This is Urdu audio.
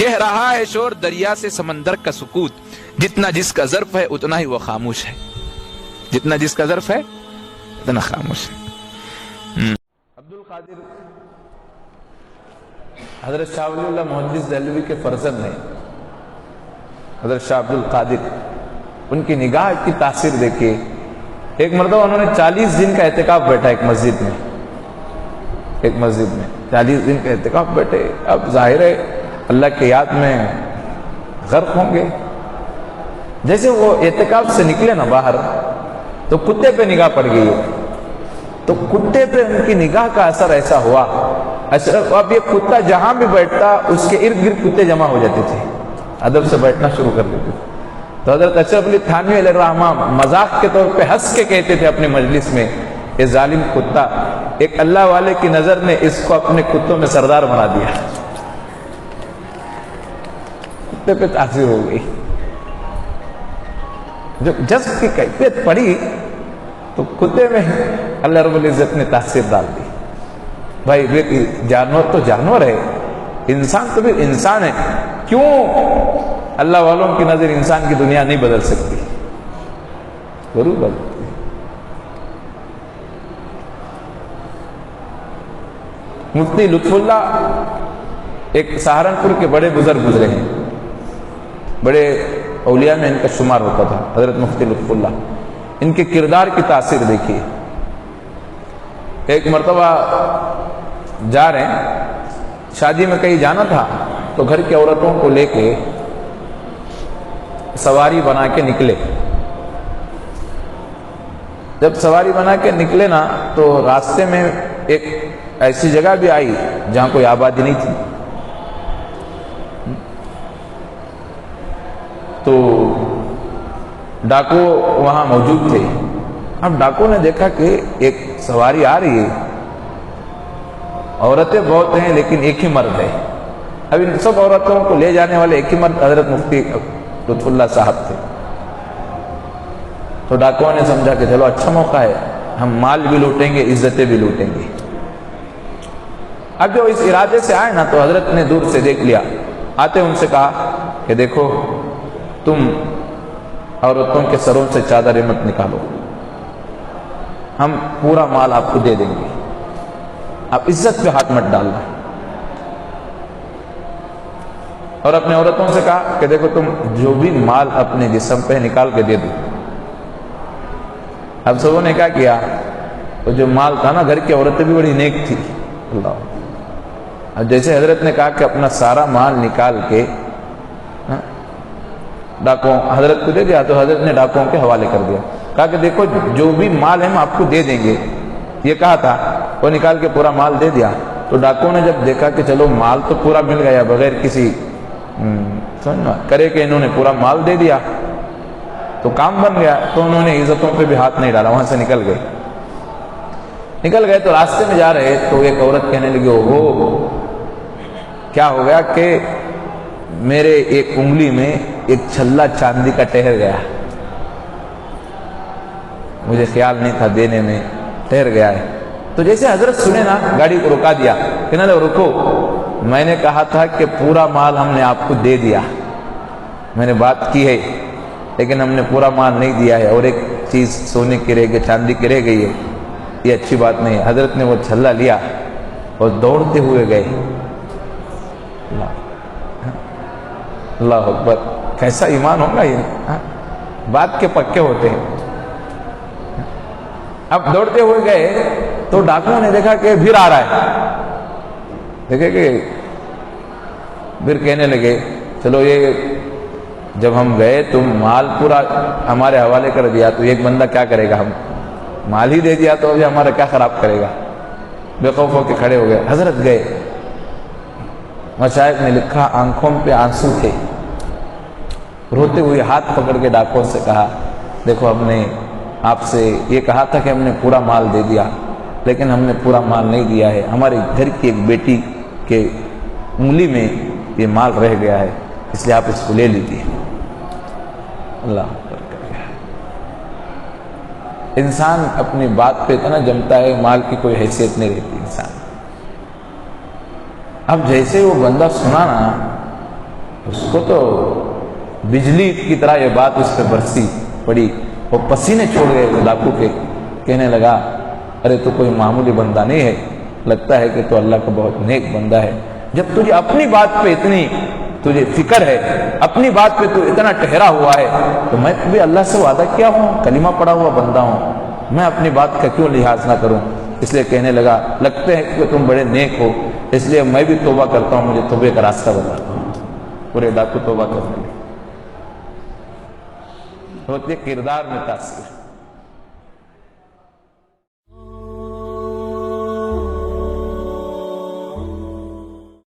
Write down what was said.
کہہ رہا ہے شور دریا سے سمندر کا سکوت، جتنا جس کا ظرف ہے اتنا ہی وہ خاموش ہے، جتنا جس کا ظرف ہے اتنا خاموش ہے۔ عبد القادر حضرت شاہ ولی اللہ محدث دہلوی کے فرزند ہیں، حضرت شاہ عبد القادر، ان کی نگاہ کی تاثیر دیکھیے۔ ایک مرتبہ انہوں نے 40 دن کا اعتکاف بیٹھا ایک مسجد میں 40 دن کا اعتکاف بیٹھے۔ اب ظاہر ہے اللہ کی یاد میں غرق ہوں گے۔ جیسے وہ اعتکاف سے نکلے نا باہر تو کتے پہ نگاہ پڑ گئی، تو کتے پہ ان کی نگاہ کا اثر ایسا ہوا، اب یہ کتا جہاں بھی بیٹھتا اس کے ارد گرد کتے جمع ہو جاتے تھے، ادب سے بیٹھنا شروع کر دیتے تھے۔ تو حضرت اشرف علی تھانوی علیہ الرحمہ مذاق کے طور پہ ہنس کے کہتے تھے اپنی مجلس میں، یہ ظالم کتا، ایک اللہ والے کی نظر نے اس کو اپنے کتوں میں سردار بنا دیا، کتے پہ تاثیر ہو گئی۔ جو جذب کی کیفیت پڑی تو کتے میں اللہ رب العزت نے تاثیر ڈال دی۔ بھائی جانور تو جانور ہے، انسان تو بھی انسان ہے، کیوں اللہ والوں کی نظر انسان کی دنیا نہیں بدل سکتی؟ ضرور بدلتی ہے۔ مفتی لطف اللہ ایک سہارنپور کے بڑے بزرگ گزرے ہیں، بڑے اولیاء میں ان کا شمار ہوتا تھا، حضرت مفتی لطف اللہ، ان کے کردار کی تاثیر دیکھیے۔ ایک مرتبہ جا رہے ہیں، شادی میں کہیں جانا تھا تو گھر کی عورتوں کو لے کے سواری بنا کے نکلے۔ جب سواری بنا کے نکلے نا تو راستے میں ایک ایسی جگہ بھی آئی جہاں کوئی آبادی نہیں تھی، تو ڈاکو وہاں موجود تھے۔ اب ڈاکو نے دیکھا کہ ایک سواری آ رہی ہے، عورتیں بہت ہیں لیکن ایک ہی مرد ہے، اب ان سب عورتوں کو لے جانے والے ایک ہی مرد حضرت مفتی لطف اللہ صاحب تھے۔ تو ڈاکوؤں نے سمجھا کہ چلو اچھا موقع ہے، ہم مال بھی لوٹیں گے، عزتیں بھی لوٹیں گے۔ اب جو اس ارادے سے آئے نا تو حضرت نے دور سے دیکھ لیا، آتے ان سے کہا کہ دیکھو تم عورتوں کے سروں سے چادریں مت نکالو، ہم پورا مال آپ کو دے دیں گے، آپ عزت پہ ہاتھ مت ڈالنا۔ اور اپنے عورتوں سے کہا کہ دیکھو تم جو بھی مال اپنے جسم پہ نکال کے دے دو۔ اب سبوں نے کیا کیا، تو جو مال تھا نا، گھر کی عورتیں بھی بڑی نیک تھی، اللہ۔ اب جیسے حضرت نے کہا کہ اپنا سارا مال نکال کے ڈاکوں حضرت کو دے دیا، تو حضرت نے ڈاکوں کے حوالے کر دیا، کہا کہ دیکھو جو بھی مال ہے ہم آپ کو دے دیں گے، یہ کہا تھا، وہ نکال کے پورا مال دے دیا۔ تو ڈاکوں نے جب دیکھا کہ چلو مال تو پورا مل گیا بغیر کسی کرے کہ انہوں نے پورا مال دے دیا تو کام بن گیا، تو انہوں نے عزتوں پہ بھی ہاتھ نہیں ڈالا، وہاں سے نکل گئے۔ تو راستے میں جا رہے تو ایک عورت کہنے لگی، اوہو کیا ہو گیا کہ میرے ایک انگلی میں ایک چھلا چاندی کا ٹھہر گیا، مجھے خیال نہیں تھا دینے میں، ٹھہر گیا ہے۔ تو جیسے حضرت سنے نا، گاڑی کو رکا دیا، کہنے لگا رکو، میں نے کہا تھا کہ پورا مال ہم نے آپ کو دے دیا، میں نے بات کی ہے، لیکن ہم نے پورا مال نہیں دیا ہے، اور ایک چیز سونے کی رہ گئی، چاندی کی رہ گئی ہے، یہ اچھی بات نہیں ہے۔ حضرت نے وہ چھلا لیا اور دوڑتے ہوئے گئے۔ اللہ اکبر، کیسا ایمان ہوگا یہ، بات کے پکے ہوتے ہیں۔ اب دوڑتے ہوئے گئے تو ڈاکوؤں نے دیکھا کہ پھر آ رہا ہے، دیکھے کہ پھر کہنے لگے چلو یہ جب ہم گئے تو مال پورا ہمارے حوالے کر دیا، تو ایک بندہ کیا کرے گا، ہم مال ہی دے دیا تو ابھی ہمارا کیا خراب کرے گا، بے خوف ہو کے کھڑے ہو گئے۔ حضرت گئے، مشائخ نے لکھا آنکھوں پہ آنسو تھے، روتے ہوئے ہاتھ پکڑ کے ڈاکوؤں سے کہا دیکھو ہم نے آپ سے یہ کہا تھا کہ ہم نے پورا مال دے دیا، لیکن ہم نے پورا مال نہیں دیا ہے، ہمارے گھر کی ایک بیٹی کے انگلی میں یہ مال رہ گیا ہے، اس لیے آپ اس کو لے لیجیے۔ اللہ انسان اپنی بات پہ اتنا جمتا ہے، مال کی کوئی حیثیت نہیں رہتی انسان۔ اب جیسے وہ بندہ سنا نا اس کو تو بجلی کی طرح یہ بات اس پہ برسی پڑی، وہ پسینے چھوڑ گئے وہ ڈاکو کے، کہنے لگا ارے تو کوئی معمولی بندہ نہیں ہے، لگتا ہے کہ تو اللہ کا بہت نیک بندہ ہے۔ جب تجھے اپنی بات پہ اتنی تجھے فکر ہے، اپنی بات پہ تو اتنا ٹھہرا ہوا ہے، تو میں بھی اللہ سے وعدہ کیا ہوں، کلمہ پڑا ہوا بندہ ہوں، میں اپنی بات کا کیوں لحاظ نہ کروں؟ اس لیے کہنے لگا لگتے ہیں کہ تم بڑے نیک ہو، اس لیے میں بھی توبہ کرتا ہوں، مجھے توبے کا راستہ بتاتا ہوں۔ پورے ڈاکو توبہ کرنے لگے۔ ہوتے کردار میں تاثیر۔